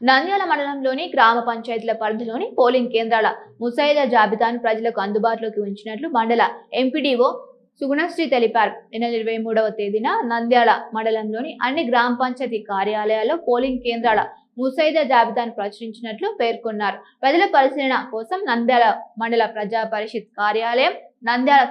నంద్యాల మండలంలోని గ్రామ పంచాయతీల పరిధిలోని పోలింగ్ కేంద్రాల ముసాయిదా జాబితాను ప్రజలకు అందుబాటులోకి ఉంచినట్లు మండల ఎంపీడీఓ సుగుణశ్రీ తెలిపారు. ఈ నెల 23వ తేదీన నంద్యాల మండలంలోని అన్ని గ్రామ పంచాయతీ కార్యాలయాల్లో పోలింగ్ కేంద్రాల ముసాయిదా జాబితాను ప్రచురించినట్లు పేర్కొన్నారు. ప్రజల పరిశీలన కోసం నంద్యాల మండల ప్రజా పరిషత్ కార్యాలయం, నంద్యాల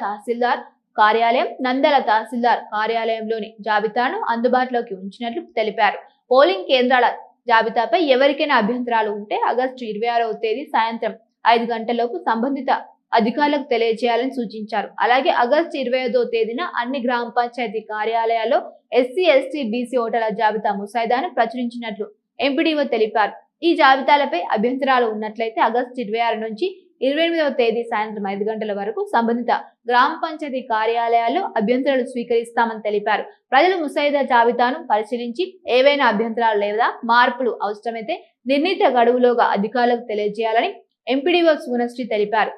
తహసీల్దార్ కార్యాలయంలోని జాబితాను అందుబాటులోకి ఉంచినట్లు తెలిపారు. పోలింగ్ కేంద్రాల జాబితాపై ఎవరికైనా అభ్యంతరాలు ఉంటే ఆగస్టు 26వ తేదీ సాయంత్రం 5 గంటలకు సంబంధిత అధికారులకు తెలియజేయాలని సూచించారు. అలాగే ఆగస్టు 25వ తేదీన అన్ని గ్రామ పంచాయతీ కార్యాలయాల్లో ఎస్సీ, ఎస్టీ, బీసీ ఓటర్ల జాబితా ముసాయిదాను ప్రచురించినట్లు ఎంపీడీఓ తెలిపారు. ఈ జాబితాలపై అభ్యంతరాలు ఉన్నట్లయితే ఆగస్టు 26 నుంచి 28వ తేదీ సాయంత్రం 5 గంటల వరకు సంబంధిత గ్రామ పంచాయతీ కార్యాలయాల్లో అభ్యంతరాలు స్వీకరిస్తామని తెలిపారు. ప్రజలు ముసాయిదా జాబితాను పరిశీలించి ఏవైనా అభ్యంతరాలు లేదా మార్పులు అవసరమైతే నిర్ణీత గడువులోగా అధికారులకు తెలియజేయాలని ఎంపీడీఓ సుగుణశ్రీ తెలిపారు.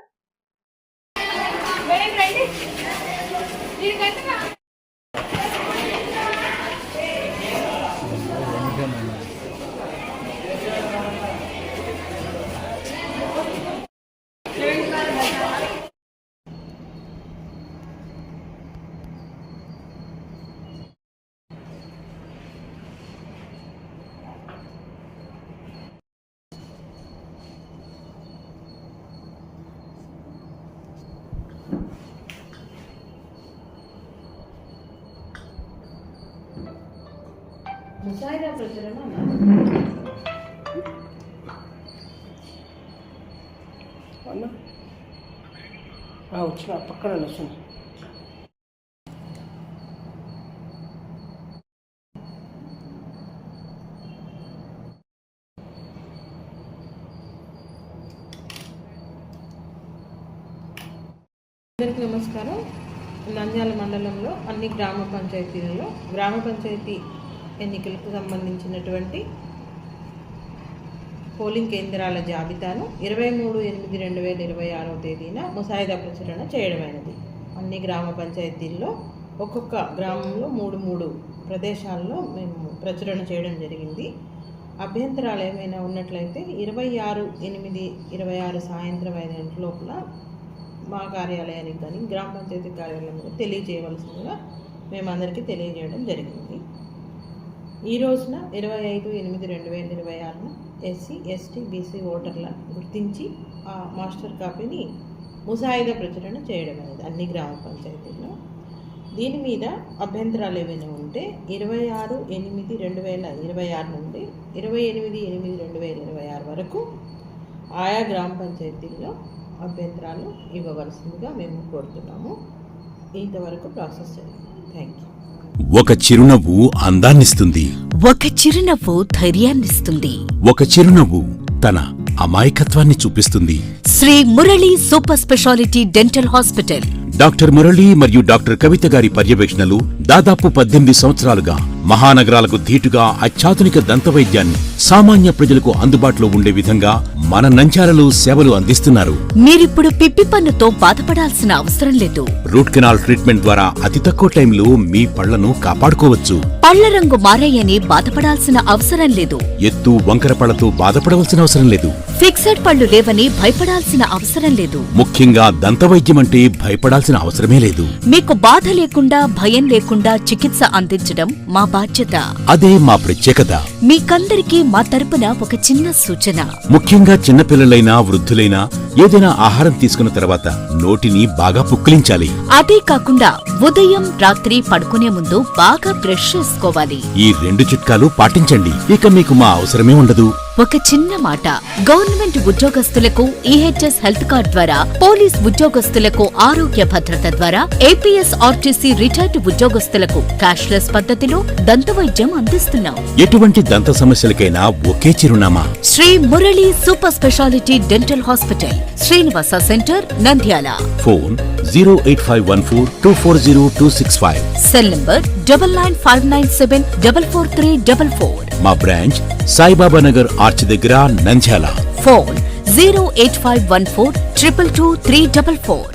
ముసాయిదా ప్రచురణ వచ్చిన పక్కన వస్తుంది. అందరికీ నమస్కారం. నంద్యాల మండలంలో అన్ని గ్రామ పంచాయతీలలో గ్రామ పంచాయతీ ఎన్నికలకు సంబంధించినటువంటి పోలింగ్ కేంద్రాల జాబితాను 23/8/2026 తేదీన ముసాయిదా ప్రచురణ చేయడమైనది. అన్ని గ్రామ పంచాయతీల్లో ఒక్కొక్క గ్రామంలో 3 ప్రదేశాల్లో మేము ప్రచురణ చేయడం జరిగింది. అభ్యంతరాలు ఏమైనా ఉన్నట్లయితే 26/8/26 సాయంత్రం 5 గంటల లోపల మా కార్యాలయానికి కానీ గ్రామ పంచాయతీ కార్యాలయంలో తెలియజేయవలసిందిగా మేమందరికీ తెలియజేయడం జరిగింది. ఈ రోజున 25/8/2026 ఎస్సీ, ఎస్టీ, బీసీ ఓటర్లను గుర్తించి ఆ మాస్టర్ కాపీని ముసాయిదా ప్రచురణ చేయడం అనేది అన్ని గ్రామ పంచాయతీల్లో. దీని మీద అభ్యంతరాలు ఏమైనా ఉంటే 26/8/2026 నుండి 28/8/2026 వరకు ఆయా గ్రామ పంచాయతీల్లో అభ్యంతరాలు ఇవ్వవలసిందిగా మేము కోరుతున్నాము. ఇంతవరకు ప్రాసెస్ జరిగింది. Thank you. ఒక చిరునవ్వు అందాన్నిస్తుంది, ఒక చిరునవ్వు ధైర్యాన్నిస్తుంది, ఒక చిరునవ్వు తన అమాయకత్వాన్ని చూపిస్తుంది. Shri Murali super speciality dental hospital. Doctor Murali మరియు డాక్టర్ కవిత గారి పర్యవేక్షణలు దాదాపు 18 సంవత్సరాలుగా మహానగరాలకు ధీటుగా అత్యాధునిక దంతవైద్యాన్ని సామాన్య ప్రజలకు అందుబాటులో ఉండే విధంగా మన నంద్యాలలో సేవలు అందిస్తున్నారు. మీరిప్పుడు పిప్పి పన్నుతో బాధపడాల్సిన అవసరం లేదు. రూట్ కెనాల్ ట్రీట్మెంట్ ద్వారా అతి తక్కువ టైంలో మీ పళ్లను కాపాడుకోవచ్చు. పళ్ల రంగు మారాయని బాధపడాల్సిన అవసరం లేదు. ఎత్తు వంకర పళ్లతో బాధపడవలసిన అవసరం లేదు. ఫిక్సెడ్ పళ్లు లేవని భయపడాల్సిన అవసరం లేదు. ముఖ్యంగా దంతవైద్యం అంటే భయపడాల్సిన అవసరమే లేదు. మీకు బాధ లేకుండా భయం లేకుండా చికిత్స అందించడం మా బాధ్యత. అదే మా ప్రత్యేకత. మీకందరికీ మా తరపున ఒక చిన్న సూచన. ముఖ్యంగా చిన్నపిల్లలైనా వృద్ధులైనా ఏదైనా ఆహారం తీసుకున్న తర్వాత నోటిని బాగా పుక్కిలించాలి. అదే కాకుండా ఉదయం రాత్రి పడుకునే ముందు బాగా బ్రష్ చేసుకోవాలి. ఈ 2 చిట్కాలు పాటించండి, ఇక మీకు మా అవసరమే ఉండదు. ఒక చిన్న మాట, గవర్నమెంట్ ఉద్యోగస్తులకు ఈహెచ్ఎస్ హెల్త్ కార్డ్ ద్వారా, పోలీస్ ఉద్యోగస్తులకు ఆరోగ్య భద్రత ద్వారా, ఏపీఎస్ ఆర్టీసీ రిటైర్డ్ ఉద్యోగస్తులకు క్యాష్లెస్ పద్ధతిలో దంతవైద్యం అందిస్తున్నాం. ఎటువంటి దంత సమస్యలకైనా ఒకే చిరునామా, Shri Murali super speciality dental hospital, Srinivasa centre, Nandyal. Phone 08514240265. Cell number 9959744344. మా బ్రాంచ్ సాయిబాబా నగర్ ఆర్చ్ దగ్గర, నంద్యాల. ఫోన్ 08514222344.